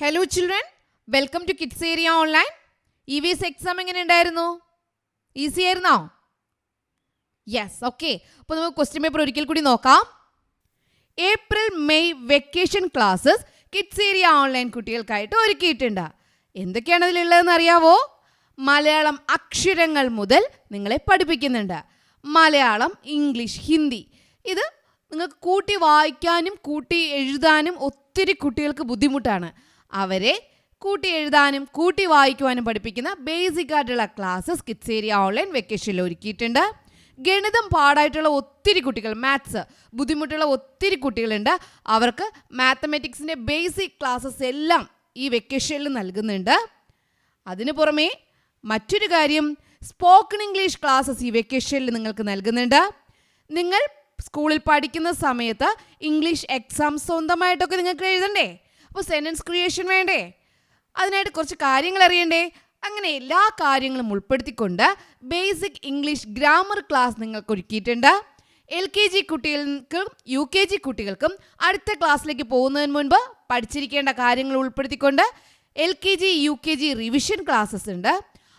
Hello children, welcome to kids area online. EVS exam എങ്ങനെ ഉണ്ടായിരുന്നു? Easy ആയിരുന്നോ? Yes, okay. അപ്പോൾ നമുക്ക് ക്വസ്റ്റ്യൻ പേപ്പർ ഒരിക്കൽ കൂടി നോക്കാം. April May vacation classes kids area online കുട്ടികൾക്കായിട്ട് ഒരുക്കിയിട്ടുണ്ട്. എന്തൊക്കെയാണ് അതിലുള്ളതെന്ന് അറിയാവോ? മലയാളം അക്ഷരങ്ങൾ മുതൽ നിങ്ങളെ പഠിപ്പിക്കുന്നുണ്ട്. മലയാളം, ഇംഗ്ലീഷ്, ഹിന്ദി. ഇത് നിങ്ങൾക്ക് കൂട്ടി വായിക്കാനും കൂട്ടി എഴുതാനും ഒത്തിരി കുട്ടികൾക്ക് ബുദ്ധിമുട്ടാണ്. അവരെ കൂട്ടി എഴുതാനും കൂട്ടി വായിക്കുവാനും പഠിപ്പിക്കുന്ന ബേസിക് ആയിട്ടുള്ള ക്ലാസ്സസ് കിഡ്സ് ഏരിയ ഓൺലൈൻ വെക്കേഷനിൽ ഒരുക്കിയിട്ടുണ്ട്. ഗണിതം പാടായിട്ടുള്ള ഒത്തിരി കുട്ടികൾ, മാത്സ് ബുദ്ധിമുട്ടുള്ള ഒത്തിരി കുട്ടികളുണ്ട്. അവർക്ക് മാത്തമാറ്റിക്സിൻ്റെ ബേസിക് ക്ലാസ്സസ് എല്ലാം ഈ വെക്കേഷനിൽ നൽകുന്നുണ്ട്. അതിനു പുറമേ മറ്റൊരു കാര്യം, സ്പോക്കൺ ഇംഗ്ലീഷ് ക്ലാസ്സസ് ഈ വെക്കേഷനിൽ നിങ്ങൾക്ക് നൽകുന്നുണ്ട്. നിങ്ങൾ സ്കൂളിൽ പഠിക്കുന്ന സമയത്ത് ഇംഗ്ലീഷ് എക്സാം സ്വന്തമായിട്ടൊക്കെ നിങ്ങൾക്ക് എഴുതണ്ടേ? അപ്പോൾ സെൻറ്റൻസ് ക്രിയേഷൻ വേണ്ടേ? അതിനായിട്ട് കുറച്ച് കാര്യങ്ങൾ അറിയണ്ടേ? അങ്ങനെ എല്ലാ കാര്യങ്ങളും ഉൾപ്പെടുത്തിക്കൊണ്ട് ബേസിക് ഇംഗ്ലീഷ് ഗ്രാമർ ക്ലാസ് നിങ്ങൾക്ക് ഒരുക്കിയിട്ടുണ്ട്. LKG കുട്ടികൾക്കും UKG കുട്ടികൾക്കും അടുത്ത ക്ലാസ്സിലേക്ക് പോകുന്നതിന് മുൻപ് പഠിച്ചിരിക്കേണ്ട കാര്യങ്ങൾ ഉൾപ്പെടുത്തിക്കൊണ്ട് LKG UKG റിവിഷൻ ക്ലാസ്സസ് ഉണ്ട്.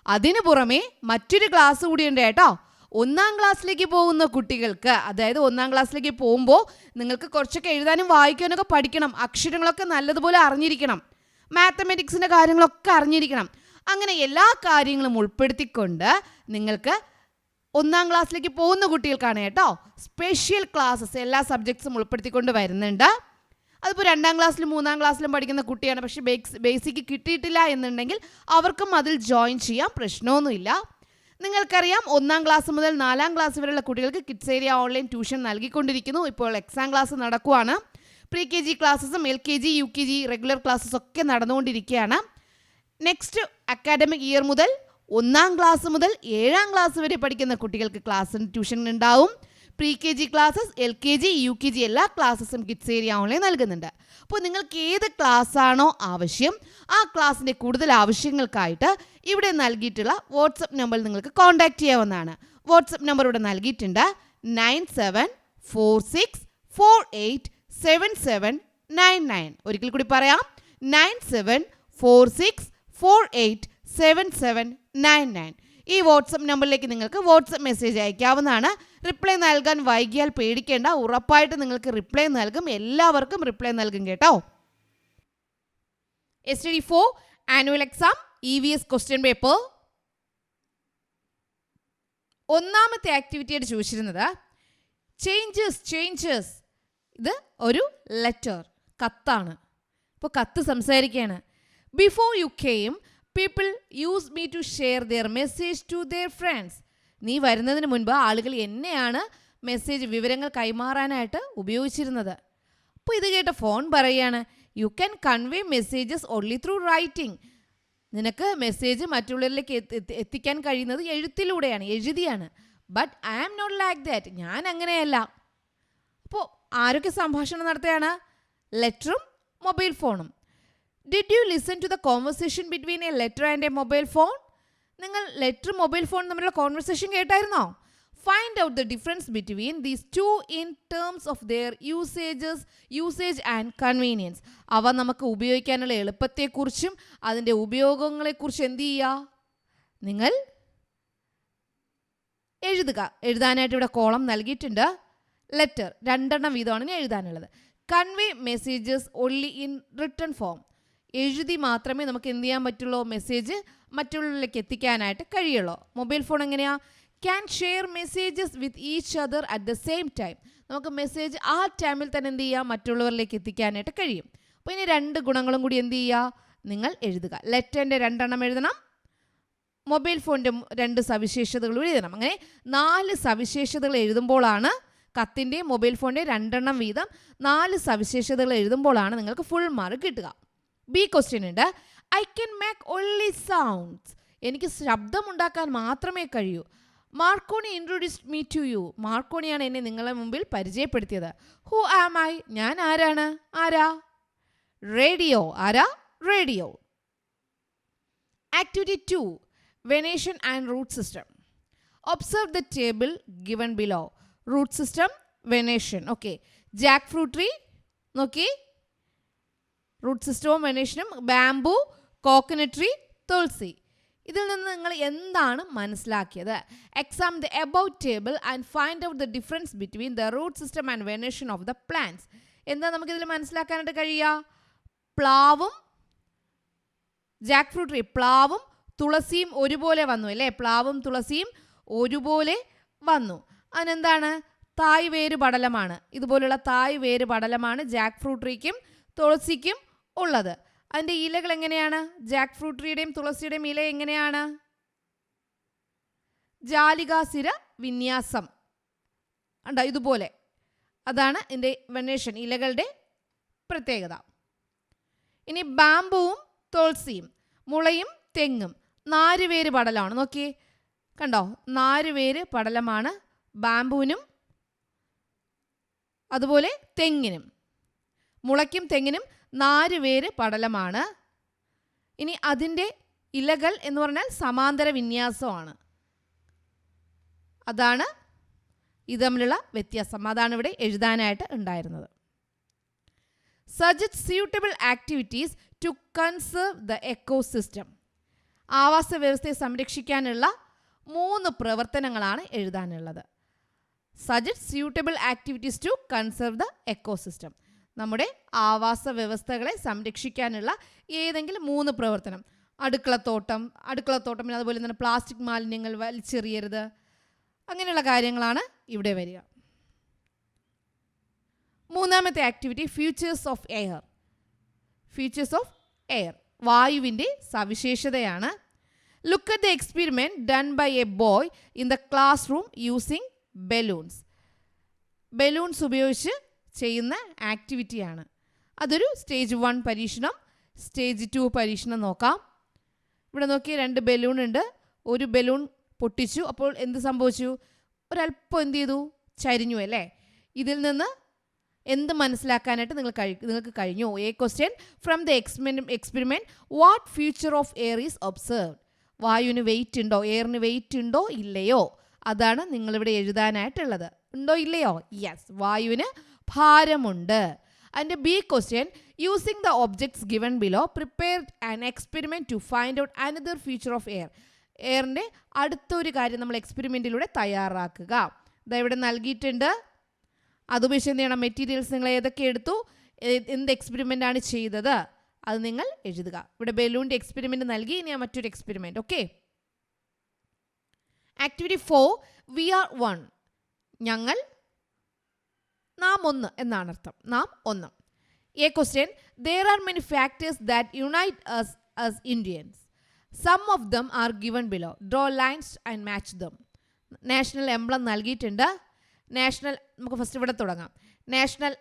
അതിനു പുറമെ മറ്റൊരു ക്ലാസ് കൂടിയുണ്ട് കേട്ടോ. 1ാം ക്ലാസ്സിലേക്ക് പോകുന്ന കുട്ടികൾക്ക്, അതായത് 1ാം ക്ലാസ്സിലേക്ക് പോകുമ്പോൾ നിങ്ങൾക്ക് കുറച്ചൊക്കെ എഴുതാനും വായിക്കാനൊക്കെ പഠിക്കണം. അക്ഷരങ്ങളൊക്കെ നല്ലതുപോലെ അറിഞ്ഞിരിക്കണം. മാത്തമാറ്റിക്സിൻ്റെ കാര്യങ്ങളൊക്കെ അറിഞ്ഞിരിക്കണം. അങ്ങനെ എല്ലാ കാര്യങ്ങളും ഉൾപ്പെടുത്തിക്കൊണ്ട് നിങ്ങൾക്ക് 1ാം ക്ലാസ്സിലേക്ക് പോകുന്ന കുട്ടികൾക്കാണ് കേട്ടോ സ്പെഷ്യൽ ക്ലാസ്സസ് എല്ലാ സബ്ജക്ട്സും ഉൾപ്പെടുത്തിക്കൊണ്ട് വരുന്നുണ്ട്. അതിപ്പോൾ 2ാം ക്ലാസ്സിലും 3ാം ക്ലാസ്സിലും പഠിക്കുന്ന കുട്ടിയാണ്, പക്ഷേ ബേസിക്ക് കിട്ടിയിട്ടില്ല എന്നുണ്ടെങ്കിൽ അവർക്കും അതിൽ ജോയിൻ ചെയ്യാം, പ്രശ്നമൊന്നുമില്ല. നിങ്ങൾക്കറിയാം, 1ാം ക്ലാസ് മുതൽ 4ാം ക്ലാസ് വരെയുള്ള കുട്ടികൾക്ക് കിഡ്സ് ഏരിയ ഓൺലൈൻ ട്യൂഷൻ നൽകിക്കൊണ്ടിരിക്കുന്നു. ഇപ്പോൾ എക്സാം ക്ലാസ് നടക്കുവാണ്. PKG ക്ലാസ്സസും LKG UKG റെഗുലർ ക്ലാസ്സസ് ഒക്കെ നടന്നുകൊണ്ടിരിക്കുകയാണ്. നെക്സ്റ്റ് അക്കാഡമിക് ഇയർ മുതൽ 1ാം ക്ലാസ് മുതൽ 7ാം ക്ലാസ് വരെ പഠിക്കുന്ന കുട്ടികൾക്ക് ട്യൂഷൻ ഉണ്ടാവും. PKG ക്ലാസ്സസ്, LKG UKG എല്ലാ ക്ലാസ്സസും കിഡ്സ് ഏരിയ ഓൺലൈൻ നൽകുന്നുണ്ട്. അപ്പോൾ നിങ്ങൾക്ക് ഏത് ക്ലാസ്സാണോ ആവശ്യം, ആ ക്ലാസ്സിൻ്റെ കൂടുതൽ ആവശ്യങ്ങൾക്കായിട്ട് ഇവിടെ നൽകിയിട്ടുള്ള വാട്സപ്പ് നമ്പറിൽ നിങ്ങൾക്ക് കോൺടാക്റ്റ് ചെയ്യാവുന്നതാണ്. വാട്സപ്പ് നമ്പർ ഇവിടെ നൽകിയിട്ടുണ്ട്. 9746487799. ഒരിക്കൽ കൂടി പറയാം, 9746487799. ഈ വാട്സപ്പ് നമ്പറിലേക്ക് നിങ്ങൾക്ക് വാട്സപ്പ് മെസ്സേജ് അയക്കാവുന്നതാണ്. റിപ്ലൈ നൽകാൻ വൈകിയാൽ പേടിക്കേണ്ട, ഉറപ്പായിട്ട് നിങ്ങൾക്ക് റിപ്ലൈ നൽകും. എല്ലാവർക്കും റിപ്ലൈ നൽകും കേട്ടോ. STD4 annual exam EVS question paper. 1ാമത്തെ ആക്ടിവിറ്റിയായിട്ട് ചോദിച്ചിരുന്നത് ചേഞ്ചസ്. ഇത് ഒരു ലെറ്റർ, കത്താണ്. ഇപ്പോൾ കത്ത് സംസാരിക്കുകയാണ്. Before you came people use me to share their message to their friends. നീ വരുന്നതിന് മുൻപ് ആളുകൾ എന്നെയാണ് വിവരങ്ങൾ കൈമാറാനായിട്ട് ഉപയോഗിച്ചിരുന്നത്. അപ്പോൾ ഇത് കേട്ട ഫോൺ പറയുകയാണ്, you can convey messages only through writing. നിനക്ക് മെസ്സേജ് മറ്റുള്ളവരിലേക്ക് എത്തിക്കാൻ കഴിയുന്നത് എഴുത്തിലൂടെയാണ്, എഴുതിയാണ്. But I am not like that. ഞാൻ അങ്ങനെയല്ല. അപ്പോൾ ആരൊക്കെ സംഭാഷണം നടത്തുകയാണ്? ലെറ്ററും മൊബൈൽ ഫോണും. Did you listen to the conversation between a letter and a mobile phone? നിങ്ങൾ ലെറ്റർ മൊബൈൽ ഫോൺ തമ്മിലുള്ള conversation കേട്ടായിരുന്നോ? Find out the difference between these two in terms of their usage and convenience. അവ നമുക്ക് ഉപയോഗിക്കാനുള്ള എളുപ്പത്തെക്കുറിച്ചും അതിൻ്റെ ഉപയോഗങ്ങളെക്കുറിച്ചും എന്ത് ചെയ്യുക? നിങ്ങൾ എഴുതുക. എഴുതാനായിട്ട് ഇവിടെ കോളം നൽകിയിട്ടുണ്ട്. ലെറ്റർ 2 വീതമാണ് ഇനി എഴുതാനുള്ളത്. Convey messages only in written form. എഴുതി മാത്രമേ നമുക്ക് എന്ത് ചെയ്യാൻ പറ്റുള്ളൂ? മെസ്സേജ് മറ്റുള്ളവരിലേക്ക് എത്തിക്കാനായിട്ട് കഴിയുള്ളൂ. മൊബൈൽ ഫോൺ എങ്ങനെയാ? Can share messages with each other at the same time. നമുക്ക് മെസ്സേജ് ആ ടൈമിൽ തന്നെ എന്ത് ചെയ്യുക? മറ്റുള്ളവരിലേക്ക് എത്തിക്കാനായിട്ട് കഴിയും. അപ്പോൾ ഇനി 2 ഗുണങ്ങളും കൂടി എന്ത് ചെയ്യുക? നിങ്ങൾ എഴുതുക. ലെറ്ററിൻ്റെ 2 എഴുതണം, മൊബൈൽ ഫോണിൻ്റെ 2 സവിശേഷതകൾ എഴുതണം. അങ്ങനെ 4 സവിശേഷതകൾ എഴുതുമ്പോഴാണ്, കത്തിൻ്റെയും മൊബൈൽ ഫോണിൻ്റെയും 2 വീതം 4 സവിശേഷതകൾ എഴുതുമ്പോഴാണ് നിങ്ങൾക്ക് ഫുൾ മാർക്ക് കിട്ടുക. B ക്വസ്റ്റ്യൻ ഉണ്ട്. I can make only sounds. എനിക്ക് ശബ്ദമുണ്ടാക്കാൻ മാത്രമേ കഴിയൂ. Marconi introduced me to you. മാർക്കോണിയാണ് എന്നെ നിങ്ങളുടെ മുമ്പിൽ പരിചയപ്പെടുത്തിയത്. Who am I? ഞാൻ ആരാണ്? ആരാ? റേഡിയോ. ആരാ? Radio. Activity 2 venation and root system. Observe the table given below. Root system, venation. Okay. Jackfruit tree നോക്കി, റൂട്ട് സിസ്റ്റവും വെനേഷനും ബാംബു, കോക്കനട്ട് ട്രീ, തുളസി. ഇതിൽ നിന്ന് നിങ്ങൾ എന്താണ് മനസ്സിലാക്കിയത്? Exam the above table and find out the difference between the root system and venation of the plants. എന്താ നമുക്കിതിൽ മനസ്സിലാക്കാനായിട്ട് കഴിയുക? പ്ലാവും ജാക്ക് ഫ്രൂട്ട് ട്രീ, പ്ലാവും തുളസിയും ഒരുപോലെ വന്നു അല്ലേ? പ്ലാവും തുളസിയും ഒരുപോലെ വന്നു. അതിനെന്താണ്? തായ് വേര് പടലമാണ്. ഇതുപോലുള്ള തായ് വേര് പടലമാണ് ജാക്ക് ഫ്രൂട്ട് ട്രീക്കും തുളസിക്കും ഉള്ളത്. അതിൻ്റെ ഇലകൾ എങ്ങനെയാണ്? ജാക്ക് ഫ്രൂട്ട് ട്രീയുടെയും തുളസിയുടെയും ഇല എങ്ങനെയാണ്? ജാലികാസിര വിന്യാസം ഉണ്ടോ? ഇതുപോലെ. അതാണ് ഇതിൻ്റെ വെനേഷൻ, ഇലകളുടെ പ്രത്യേകത. ഇനി ബാംബുവും തുളസിയും, മുളയും തെങ്ങും നാരുവേര് പടലമാണ്. നോക്കിയേ, കണ്ടോ? നാരുവേര് പടലമാണ് ബാംബുവിനും അതുപോലെ തെങ്ങിനും. മുളയ്ക്കും തെങ്ങിനും നാരുവേര് പടലമാണ്. ഇനി അതിൻ്റെ ഇലകൾ എന്ന് പറഞ്ഞാൽ സമാന്തര വിന്യാസമാണ്. അതാണ് ഇത് തമ്മിലുള്ള വ്യത്യാസം. അതാണ് ഇവിടെ എഴുതാനായിട്ട് ഉണ്ടായിരുന്നത്. Suggest suitable activities to conserve the ecosystem. ആവാസ വ്യവസ്ഥയെ സംരക്ഷിക്കാനുള്ള 3 പ്രവർത്തനങ്ങളാണ് എഴുതാനുള്ളത്. Suggest suitable activities to conserve the ecosystem. നമ്മുടെ ആവാസ വ്യവസ്ഥകളെ സംരക്ഷിക്കാനുള്ള ഏതെങ്കിലും 3 പ്രവർത്തനം. അടുക്കളത്തോട്ടം, പിന്നെ അതുപോലെ തന്നെ പ്ലാസ്റ്റിക് മാലിന്യങ്ങൾ വലിച്ചെറിയരുത്, അങ്ങനെയുള്ള കാര്യങ്ങളാണ് ഇവിടെ വരിക. 3ാമത്തെ activity features of air. Features of air, വായുവിൻ്റെ സവിശേഷതയാണ്. Look at the experiment done by a boy in the classroom using balloons. Balloons ഉപയോഗിച്ച് ചെയ്യുന്ന ആക്ടിവിറ്റിയാണ്. അതൊരു സ്റ്റേജ് 1 പരീക്ഷണം, സ്റ്റേജ് 2 പരീക്ഷണം നോക്കാം. ഇവിടെ നോക്കി 2 ബലൂൺ ഉണ്ട്. ഒരു ബലൂൺ പൊട്ടിച്ചു. അപ്പോൾ എന്ത് സംഭവിച്ചു? ഒരല്പം എന്ത് ചെയ്തു? ചരിഞ്ഞു അല്ലേ? ഇതിൽ നിന്ന് എന്ത് മനസ്സിലാക്കാനായിട്ട് നിങ്ങൾക്ക് കഴിഞ്ഞു? A question from the experiment what feature of air is observed. വായുവിന് വെയിറ്റ് ഉണ്ടോ? എയറിന് വെയിറ്റ് ഉണ്ടോ ഇല്ലയോ? അതാണ് നിങ്ങളിവിടെ എഴുതാനായിട്ടുള്ളത്. ഉണ്ടോ ഇല്ലയോ? യെസ്, വായുവിന് ഭാരമുണ്ട്. അതിൻ്റെ B question using the objects given below prepare an experiment to find out another feature of air. എയറിൻ്റെ അടുത്തൊരു കാര്യം നമ്മൾ എക്സ്പെരിമെൻറ്റിലൂടെ തയ്യാറാക്കുക. ഇതാ ഇവിടെ നൽകിയിട്ടുണ്ട്. അതുപയോഗിച്ച് എന്ത് ചെയ്യണം? മെറ്റീരിയൽസ് നിങ്ങൾ ഏതൊക്കെ എടുത്തു, എന്ത് എക്സ്പെരിമെൻ്റ് ആണ് ചെയ്തത്, അത് നിങ്ങൾ എഴുതുക. ഇവിടെ ബലൂണിൻ്റെ എക്സ്പെരിമെൻറ്റ് നൽകി. ഇനി മറ്റൊരു experiment. Okay. Activity 4 we are 1. ഞങ്ങൾ, നാം ഒന്ന് എന്നാണ് അർത്ഥം. നാം ഒന്ന്. A question there are many factors that unite us as Indians. Some of them are given below. Draw lines and match them. National emblem നൽകിയിട്ടുണ്ട്. നമുക്ക് ഫസ്റ്റ് ഇവിടെ തുടങ്ങാം. നാഷണൽ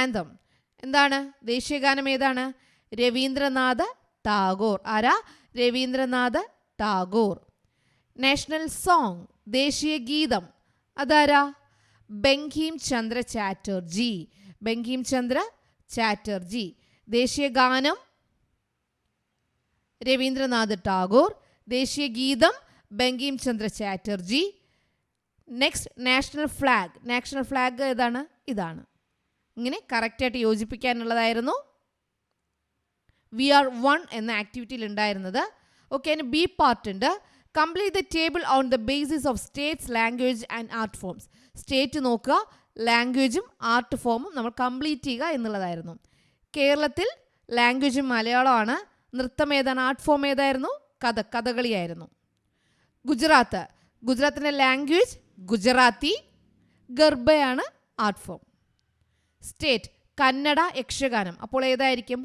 ആന്തം എന്താണ്? ദേശീയഗാനം ഏതാണ്? രവീന്ദ്രനാഥ ടാഗോർ. ആരാ? രവീന്ദ്രനാഥ ടാഗോർ. നാഷണൽ സോങ്, ദേശീയ ഗീതം, അതാരാ? ബങ്കിം ചന്ദ്ര ചാറ്റർജി. ദേശീയ ഗാനം രവീന്ദ്രനാഥ് ടാഗോർ. ദേശീയ ഗീതം Bankim Chandra Chatterjee. Next national flag ഏതാണ്? ഇതാണ്. ഇങ്ങനെ കറക്റ്റായിട്ട് യോജിപ്പിക്കാനുള്ളതായിരുന്നു വി ആർ 1 എന്ന ആക്ടിവിറ്റിയിൽ ഉണ്ടായിരുന്നത്. ഓക്കെ, അതിന് ബി പാർട്ട് ഉണ്ട്. Complete the table on the basis of States, language and art forms. State നോക്കുക, ലാംഗ്വേജും ആർട്ട് ഫോമും നമ്മൾ കംപ്ലീറ്റ് ചെയ്യുക എന്നുള്ളതായിരുന്നു. കേരളത്തിൽ ലാംഗ്വേജും മലയാളമാണ്. നൃത്തം ഏതാണ്? ആർട്ട് ഫോം ഏതായിരുന്നു? കഥകളിയായിരുന്നു. ഗുജറാത്തിൻ്റെ ലാംഗ്വേജ് ഗുജറാത്തി, ഗർഭയാണ് art form. State Kannada, Yakshagana. അപ്പോൾ ഏതായിരിക്കും?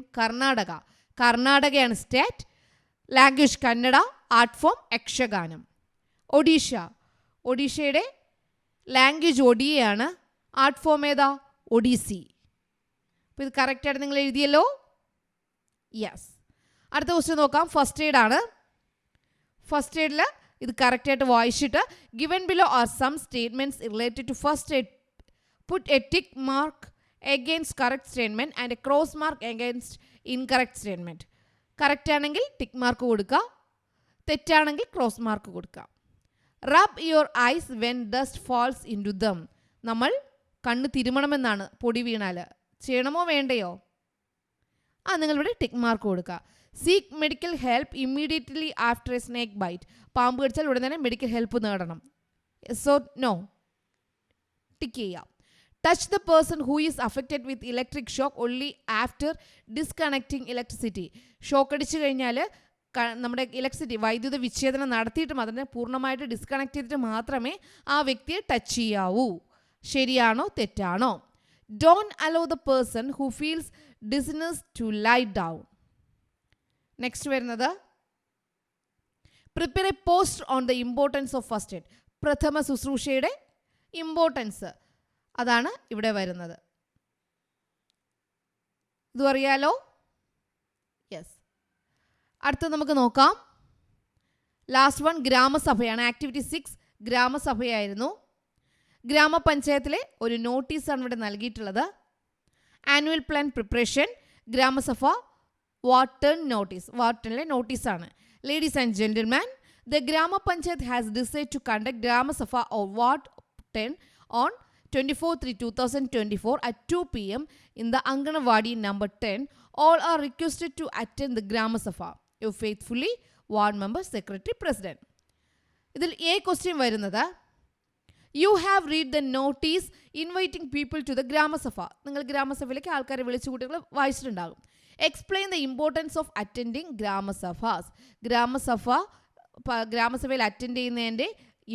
കർണാടകയാണ് state. Language Kannada, art form Yakshagana. ഒഡീഷയുടെ ലാംഗ്വേജ് ഒഡിയയാണ്. ആർട്ട് ഫോം ഏതാ? ഒഡീസി. അപ്പോൾ ഇത് കറക്റ്റായിട്ട് നിങ്ങൾ എഴുതിയല്ലോ. യെസ്. അടുത്ത ക്വസ്റ്റ്യൻ നോക്കാം. ഫസ്റ്റ് എയ്ഡ് ആണ്. ഫസ്റ്റ് എയ്ഡിൽ ഇത് കറക്റ്റായിട്ട് വായിച്ചിട്ട് given below are some statements related to first aid. Put a tick mark against correct statement and a cross mark against incorrect statement. Correct ആണെങ്കിൽ ടിക്ക് മാർക്ക് കൊടുക്കുക, തെറ്റാണെങ്കിൽ ക്രോസ് മാർക്ക് കൊടുക്കുക. Rub your eyes when dust falls into them. നമ്മൾ കണ്ണ് തിരുമണമെന്നാണ് പൊടി വീണാൽ. ചെയ്യണമോ വേണ്ടയോ? നിങ്ങളിവിടെ ടിക്ക് മാർക്ക് കൊടുക്കുക. Seek medical help immediately after a snake bite. പാമ്പ് കടിച്ചാൽ ഉടൻ തന്നെ മെഡിക്കൽ ഹെൽപ്പ് നേടണം. സോ നോ, ടിക്ക് ചെയ്യാം. Touch the person who is affected with electric shock only after disconnecting electricity. Shock അടിച്ചു കഴിഞ്ഞാൽ നമ്മുടെ ഇലക്ട്രിസിറ്റി വൈദ്യുത വിച്ഛേദനം നടത്തിയിട്ട് മാത്രമേ, പൂർണ്ണമായിട്ട് ഡിസ്കണക്ട് ചെയ്തിട്ട് മാത്രമേ ആ വ്യക്തിയെ ടച്ച് ചെയ്യാവൂ. ശരിയാണോ തെറ്റാണോ? Don't allow the person who feels dizziness to lie down. Next വരുന്നത് prepare a post on the importance of first aid. പ്രഥമ ശുശ്രൂഷയുടെ ഇമ്പോർട്ടൻസ്, അതാണ് ഇവിടെ വരുന്നത്. ഇതും അറിയാലോ? യെസ്. അടുത്ത് നമുക്ക് നോക്കാം. ലാസ്റ്റ് വൺ ഗ്രാമസഭയാണ്. ആക്ടിവിറ്റി 6 ഗ്രാമസഭയായിരുന്നു. ഗ്രാമപഞ്ചായത്തിലെ ഒരു നോട്ടീസാണ് ഇവിടെ നൽകിയിട്ടുള്ളത്. Annual plan preparation, Gramasabha ward notice. വാർഡിലെ നോട്ടീസാണ്. Ladies and gentleman, the Grama Panchayat has decided to conduct Grama Sabha or Ward 10 on 24/3/2024 at 2 p.m. in the Anganwadi number 10. All are requested to attend the Grama Sabha. You faithfully, Ward Member, Secretary, President. ഇതിൽ A question വരുന്നത്, you have read the notice inviting people to the Grama Sabha. നിങ്ങൾ ഗ്രാമസഭയിലേക്ക് ആൾക്കാരെ വിളിച്ചു കൂട്ടികൾ വായിച്ചിട്ടുണ്ടാകും. Explain the importance of attending Grama Sabhas. ഗ്രാമസഭയിൽ attend ചെയ്യുന്നതിൻ്റെ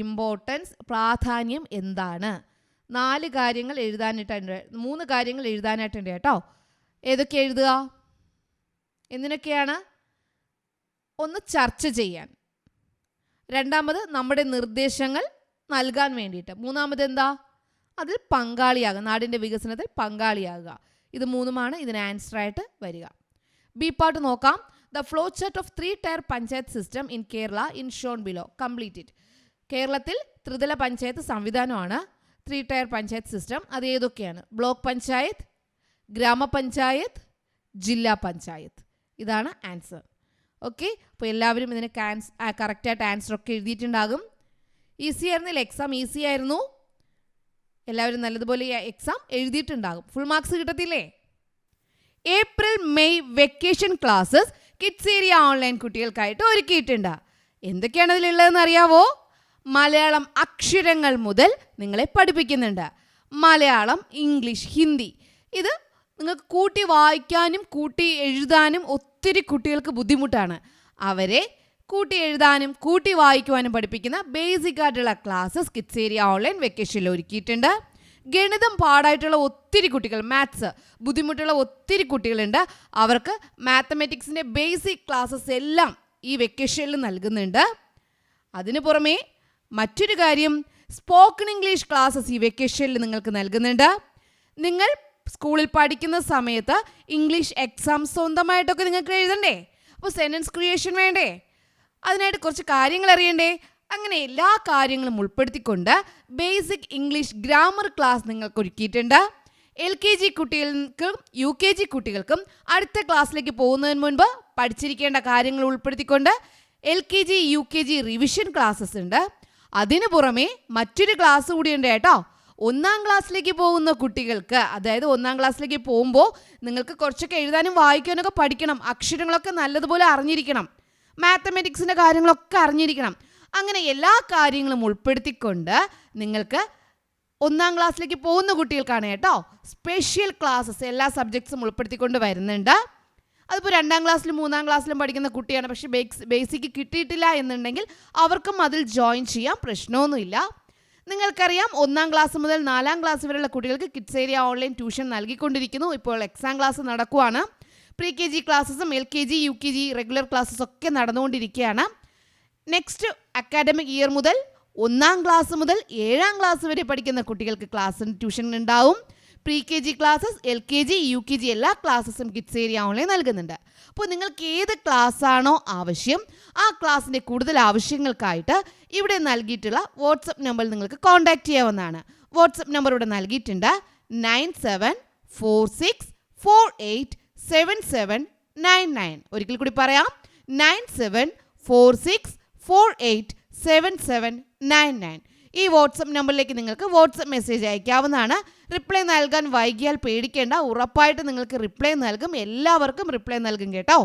ഇമ്പോർട്ടൻസ്, പ്രാധാന്യം എന്താണ്? 4 കാര്യങ്ങൾ എഴുതാനായിട്ടുണ്ട്, 3 കാര്യങ്ങൾ എഴുതാനായിട്ടുണ്ട് കേട്ടോ. ഏതൊക്കെ എഴുതുക? എന്തിനൊക്കെയാണ്? ഒന്ന് ചർച്ച ചെയ്യാൻ, രണ്ടാമത് നമ്മുടെ നിർദ്ദേശങ്ങൾ നൽകാൻ വേണ്ടിയിട്ട്, മൂന്നാമത് എന്താ? അതിൽ പങ്കാളിയാകുക, നാടിൻ്റെ വികസനത്തിൽ പങ്കാളിയാകുക. ഇത് 3 ഇതിന് ആൻസറായിട്ട് വരിക. ബി പാർട്ട് നോക്കാം. The flowchart of 3-tier panchayat system in Kerala in shown below. Complete it. കേരളത്തിൽ ത്രിതല പഞ്ചായത്ത് സംവിധാനമാണ് 3-tier പഞ്ചായത്ത് സിസ്റ്റം. അത് ഏതൊക്കെയാണ്? ബ്ലോക്ക് പഞ്ചായത്ത്, ഗ്രാമപഞ്ചായത്ത്, ജില്ലാ പഞ്ചായത്ത്. ഇതാണ് ആൻസർ. ഓക്കെ, അപ്പോൾ എല്ലാവരും ഇതിന് കറക്റ്റായിട്ട് ആൻസറൊക്കെ എഴുതിയിട്ടുണ്ടാകും. ഈസി ആയിരുന്നില്ല എക്സാം? ഈസി ആയിരുന്നു. എല്ലാവരും നല്ലതുപോലെ എക്സാം എഴുതിയിട്ടുണ്ടാകും. ഫുൾ മാർക്സ് കിട്ടത്തില്ലേ? April May vacation classes kids area online കുട്ടികൾക്കായിട്ട് ഒരുക്കിയിട്ടുണ്ട്. എന്തൊക്കെയാണ് അതിലുള്ളതെന്ന് അറിയാവോ? മലയാളം അക്ഷരങ്ങൾ മുതൽ നിങ്ങളെ പഠിപ്പിക്കുന്നുണ്ട്. മലയാളം, ഇംഗ്ലീഷ്, ഹിന്ദി. ഇത് നിങ്ങൾക്ക് കൂട്ടി വായിക്കാനും കൂട്ടി എഴുതാനും ഒത്തിരി കുട്ടികൾക്ക് ബുദ്ധിമുട്ടാണ്. അവരെ കൂട്ടി എഴുതാനും കൂട്ടി വായിക്കുവാനും പഠിപ്പിക്കുന്ന ബേസിക് ആയിട്ടുള്ള ക്ലാസ്സസ് കിഡ്സ് ഏരിയ ഓൺലൈൻ വെക്കേഷനിൽ ഒരുക്കിയിട്ടുണ്ട്. ഗണിതം പാടായിട്ടുള്ള ഒത്തിരി കുട്ടികൾ, മാത്സ് ബുദ്ധിമുട്ടുള്ള ഒത്തിരി കുട്ടികളുണ്ട്. അവർക്ക് മാത്തമാറ്റിക്സിൻ്റെ ബേസിക് ക്ലാസ്സസ് എല്ലാം ഈ വെക്കേഷനിൽ നൽകുന്നുണ്ട്. അതിനു പുറമെ മറ്റൊരു കാര്യം, സ്പോക്കൺ ഇംഗ്ലീഷ് ക്ലാസ്സസ് ഈ വെക്കേഷനിൽ നിങ്ങൾക്ക് നൽകുന്നുണ്ട്. നിങ്ങൾ സ്കൂളിൽ പഠിക്കുന്ന സമയത്ത് ഇംഗ്ലീഷ് എക്സാം സ്വന്തമായിട്ടൊക്കെ നിങ്ങൾക്ക് എഴുതണ്ടേ? അപ്പോൾ സെൻറ്റൻസ് ക്രിയേഷൻ വേണ്ടേ? അതിനായിട്ട് കുറച്ച് കാര്യങ്ങൾ അറിയണ്ടേ? അങ്ങനെ എല്ലാ കാര്യങ്ങളും ഉൾപ്പെടുത്തിക്കൊണ്ട് ബേസിക് ഇംഗ്ലീഷ് ഗ്രാമർ ക്ലാസ് നിങ്ങൾക്ക് ഒരുക്കിയിട്ടുണ്ട്. LKG കുട്ടികൾക്കും UKG കുട്ടികൾക്കും അടുത്ത ക്ലാസ്സിലേക്ക് പോകുന്നതിന് മുൻപ് പഠിച്ചിരിക്കേണ്ട കാര്യങ്ങൾ ഉൾപ്പെടുത്തിക്കൊണ്ട് LKG UKG റിവിഷൻ ക്ലാസ്സസ് ഉണ്ട്. അതിനു പുറമെ മറ്റൊരു ക്ലാസ് കൂടിയുണ്ട് കേട്ടോ. 1ാം ക്ലാസ്സിലേക്ക് പോകുന്ന കുട്ടികൾക്ക്, അതായത് 1ാം ക്ലാസ്സിലേക്ക് പോകുമ്പോൾ നിങ്ങൾക്ക് കുറച്ചൊക്കെ എഴുതാനും വായിക്കാനൊക്കെ പഠിക്കണം. അക്ഷരങ്ങളൊക്കെ നല്ലതുപോലെ അറിഞ്ഞിരിക്കണം. മാത്തമാറ്റിക്സിൻ്റെ കാര്യങ്ങളൊക്കെ അറിഞ്ഞിരിക്കണം. അങ്ങനെ എല്ലാ കാര്യങ്ങളും ഉൾപ്പെടുത്തിക്കൊണ്ട് നിങ്ങൾക്ക് 1ാം ക്ലാസ്സിലേക്ക് പോകുന്ന കുട്ടികൾക്കാണ് കേട്ടോ സ്പെഷ്യൽ ക്ലാസ്സസ് എല്ലാ സബ്ജക്ട്സും ഉൾപ്പെടുത്തിക്കൊണ്ട് വരുന്നുണ്ട്. അതിപ്പോൾ 2ാം ക്ലാസ്സിലും 3ാം ക്ലാസ്സിലും പഠിക്കുന്ന കുട്ടിയാണ്, പക്ഷേ ബേസിക്ക് കിട്ടിയിട്ടില്ല എന്നുണ്ടെങ്കിൽ അവർക്കും അതിൽ ജോയിൻ ചെയ്യാം, പ്രശ്നമൊന്നുമില്ല. നിങ്ങൾക്കറിയാം 1ാം ക്ലാസ് മുതൽ 4ാം ക്ലാസ് വരെയുള്ള കുട്ടികൾക്ക് കിഡ്സ് ഏരിയ ഓൺലൈൻ ട്യൂഷൻ നൽകിക്കൊണ്ടിരിക്കുന്നു. ഇപ്പോൾ എക്സാം ക്ലാസ് നടക്കുവാണ്. പ്രീ KG ക്ലാസ്സസും LKG UKG റെഗുലർ ക്ലാസ്സസ് ഒക്കെ നടന്നുകൊണ്ടിരിക്കുകയാണ്. നെക്സ്റ്റ് അക്കാഡമിക് ഇയർ മുതൽ 1ാം ക്ലാസ് മുതൽ 7ാം ക്ലാസ് വരെ പഠിക്കുന്ന കുട്ടികൾക്ക് ക്ലാസ് ട്യൂഷൻ ഉണ്ടാവും. Pre KG classes, LKG UKG എല്ലാ ക്ലാസ്സസും കിഡ്സ് ഏരിയ ഓൺലൈൻ നൽകുന്നുണ്ട്. അപ്പോൾ നിങ്ങൾക്ക് ഏത് ക്ലാസ്സാണോ ആവശ്യം ആ ക്ലാസ്സിൻ്റെ കൂടുതൽ ആവശ്യങ്ങൾക്കായിട്ട് ഇവിടെ നൽകിയിട്ടുള്ള വാട്സപ്പ് നമ്പറിൽ നിങ്ങൾക്ക് കോൺടാക്റ്റ് ചെയ്യാവുന്നതാണ്. വാട്സപ്പ് നമ്പർ ഇവിടെ നൽകിയിട്ടുണ്ട്. 9746487799. ഒരിക്കൽ കൂടി പറയാം, 9746487799. ഈ വാട്സപ്പ് നമ്പറിലേക്ക് നിങ്ങൾക്ക് വാട്സപ്പ് മെസ്സേജ് അയക്കാവുന്നതാണ്. റിപ്ലൈ നൽകാൻ വൈകിയാൽ പേടിക്കേണ്ട, ഉറപ്പായിട്ട് നിങ്ങൾക്ക് റിപ്ലൈ നൽകും. എല്ലാവർക്കും റിപ്ലൈ നൽകും കേട്ടോ.